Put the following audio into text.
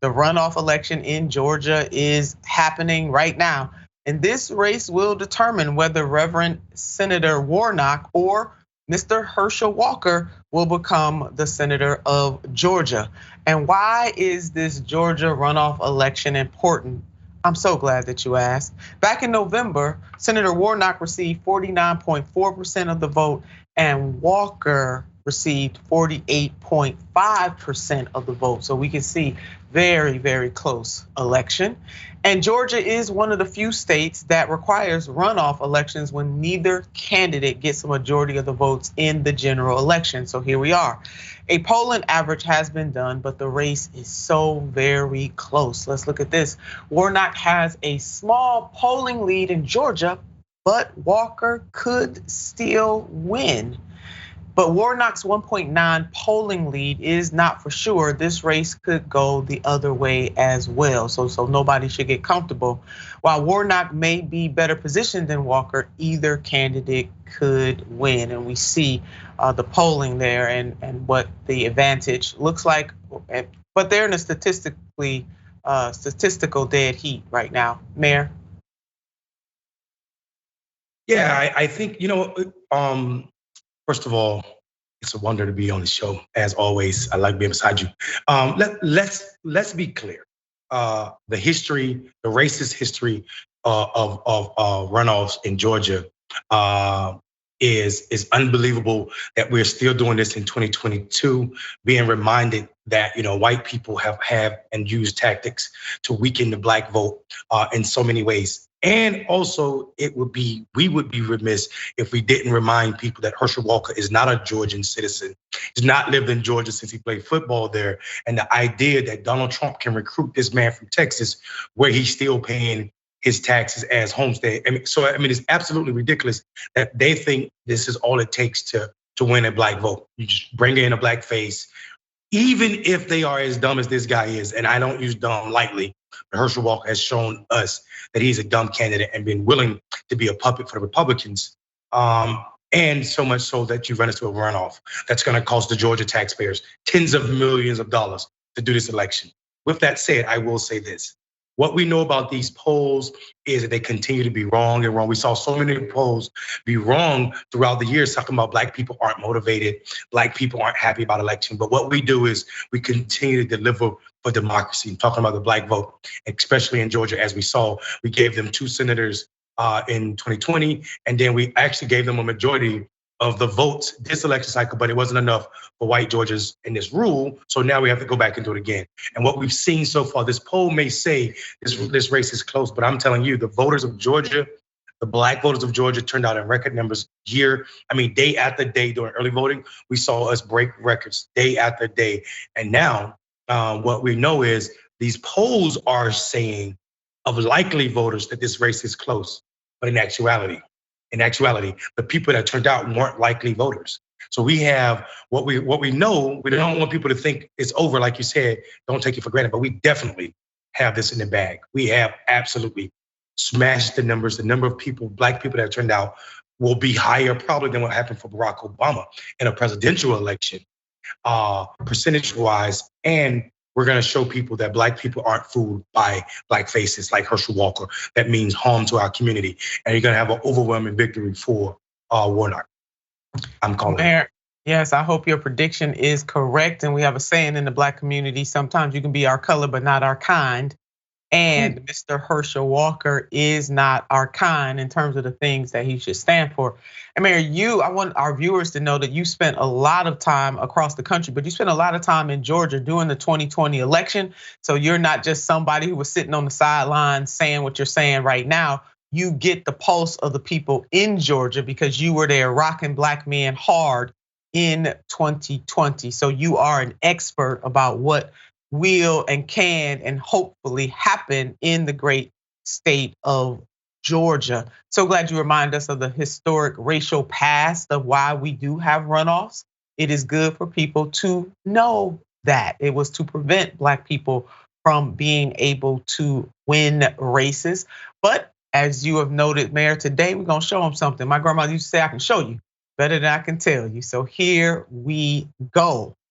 The runoff election in Georgia is happening right now. And this race will determine whether Reverend Senator Warnock or Mr. Herschel Walker will become the senator of Georgia. And why is this Georgia runoff election important? I'm so glad that you asked. Back in November, Senator Warnock received 49.4% of the vote and Walker received 48.5% of the vote. So we can see very, very close election. And Georgia is one of the few states that requires runoff elections when neither candidate gets a majority of the votes in the general election. So here we are. A polling average has been done, but the race is so very close. Let's look at this. Warnock has a small polling lead in Georgia, but Walker could still win. But Warnock's 1.9 polling lead is not for sure. This race could go the other way as well. So nobody should get comfortable. While Warnock may be better positioned than Walker, either candidate could win. And we see the polling there and what the advantage looks like. But they're in a statistical dead heat right now. Mayor? Yeah, I think, first of all, it's a wonder to be on the show. As always, I like being beside you. Let's be clear. The history, the racist history of runoffs in Georgia is unbelievable that we're still doing this in 2022, being reminded that white people have and use tactics to weaken the black vote in so many ways. And also, we would be remiss if we didn't remind people that Herschel Walker is not a Georgian citizen. He's not lived in Georgia since he played football there. And the idea that Donald Trump can recruit this man from Texas, where he's still paying his taxes as homestead. It's absolutely ridiculous that they think this is all it takes to win a black vote. You just bring in a black face, even if they are as dumb as this guy is. And I don't use dumb lightly. Herschel Walker has shown us that he's a dumb candidate and been willing to be a puppet for the Republicans. And so much so that you run into a runoff that's going to cost the Georgia taxpayers tens of millions of dollars to do this election. With that said, I will say this. What we know about these polls is that they continue to be wrong and wrong. We saw so many polls be wrong throughout the years, talking about black people aren't motivated, black people aren't happy about election. But what we do is we continue to deliver for democracy. I'm talking about the black vote, especially in Georgia, as we saw. We gave them 2 senators in 2020, and then we actually gave them a majority of the votes this election cycle, but it wasn't enough for white Georgians in this rule. So now we have to go back and do it again. And what we've seen so far, this poll may say this race is close, but I'm telling you, the voters of Georgia, the black voters of Georgia turned out in record numbers day after day during early voting. We saw us break records day after day. And now what we know is these polls are saying of likely voters that this race is close, but in actuality, the people that turned out weren't likely voters. So we have what we know. We don't want people to think it's over, like you said. Don't take it for granted, but we definitely have this in the bag. We have absolutely smashed the numbers. The number of people, black people that turned out, will be higher probably than what happened for Barack Obama in a presidential election, percentage-wise. And we're going to show people that black people aren't fooled by black faces like Herschel Walker. That means harm to our community. And you're going to have an overwhelming victory for Warnock. I'm calling Mayor, yes, I hope your prediction is correct. And we have a saying in the black community, sometimes you can be our color, but not our kind. And Mr. Herschel Walker is not our kind in terms of the things that he should stand for. And Mayor, I want our viewers to know that you spent a lot of time across the country, but you spent a lot of time in Georgia during the 2020 election. So you're not just somebody who was sitting on the sidelines saying what you're saying right now. You get the pulse of the people in Georgia because you were there rocking black men hard in 2020. So you are an expert about what will and can and hopefully happen in the great state of Georgia. So glad you remind us of the historic racial past of why we do have runoffs. It is good for people to know that. It was to prevent black people from being able to win races. But as you have noted, Mayor, today we're gonna show them something. My grandma used to say, I can show you better than I can tell you. So here we go.